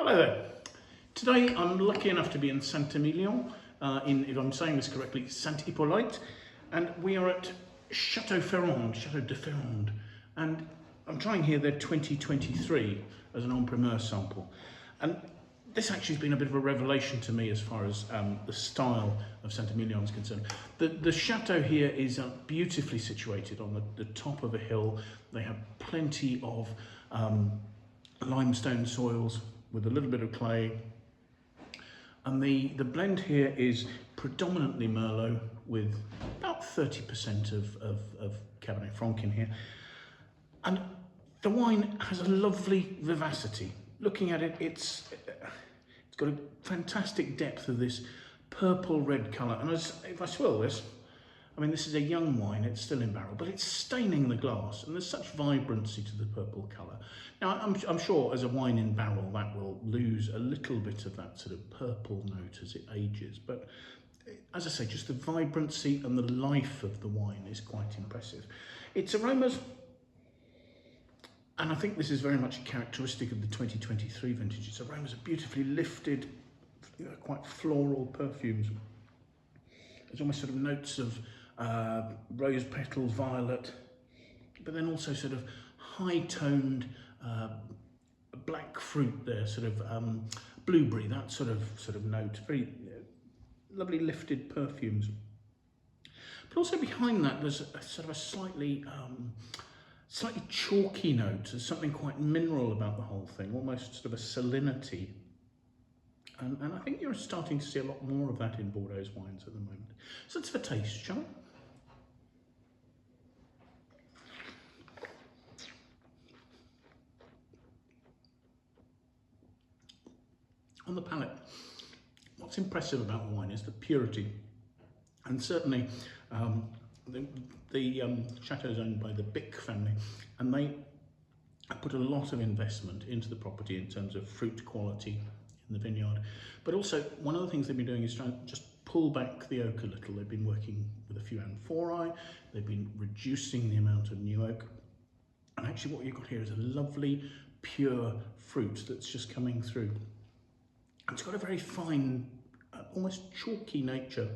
Hello there. Today I'm lucky enough to be in Saint Emilion, if I'm saying this correctly, Saint Hippolyte, and we are at Chateau de Ferrand, and I'm trying here their 2023 as an en-primeur sample. And this actually has been a bit of a revelation to me as far as the style of Saint Emilion is concerned. The chateau here is beautifully situated on the top of a hill. They have plenty of limestone soils with a little bit of clay. And the blend here is predominantly Merlot with about 30% of Cabernet Franc in here. And the wine has a lovely vivacity. Looking at it, it's got a fantastic depth of this purple-red colour. And if I swirl this, I mean, this is a young wine, it's still in barrel, but it's staining the glass, and there's such vibrancy to the purple colour. Now, I'm sure as a wine in barrel, that will lose a little bit of that sort of purple note as it ages. But as I say, just the vibrancy and the life of the wine is quite impressive. Its aromas, and I think this is very much a characteristic of the 2023 vintage, its aromas are beautifully lifted, quite floral perfumes. There's almost sort of notes of rose petals, violet, but then also sort of high-toned black fruit there, sort of blueberry, that sort of note, very lovely lifted perfumes. But also behind that, there's a sort of a slightly chalky note. There's something quite mineral about the whole thing, almost sort of a salinity. And I think you're starting to see a lot more of that in Bordeaux's wines at the moment. So let's have a taste, shall we? On the palate, what's impressive about the wine is the purity. And certainly the chateau is owned by the Bich family, and they put a lot of investment into the property in terms of fruit quality in the vineyard. But also, one of the things they've been doing is trying to just pull back the oak a little. They've been working with a few amphorae, they've been reducing the amount of new oak. And actually what you've got here is a lovely, pure fruit that's just coming through. It's got a very fine, almost chalky nature,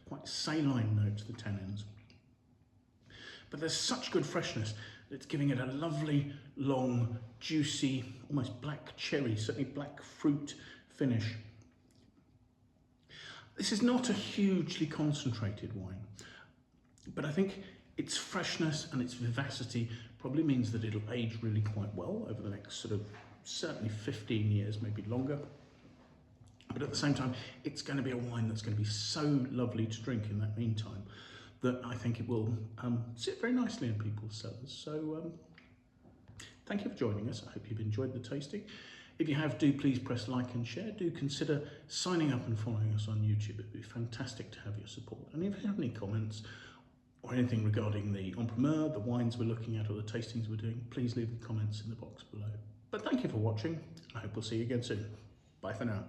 quite saline note to the tannins. But there's such good freshness that it's giving it a lovely, long, juicy, almost black cherry, certainly black fruit finish. This is not a hugely concentrated wine, but I think its freshness and its vivacity probably means that it'll age really quite well over the next sort of certainly 15 years, maybe longer. But at the same time, it's going to be a wine that's going to be so lovely to drink in that meantime that I think it will sit very nicely in people's cellars. So thank you for joining us. I hope you've enjoyed the tasting. If you have, do please press like and share. Do consider signing up and following us on YouTube. It would be fantastic to have your support. And if you have any comments or anything regarding the en-primeur, the wines we're looking at, or the tastings we're doing, please leave the comments in the box below. But thank you for watching. I hope we'll see you again soon. Bye for now.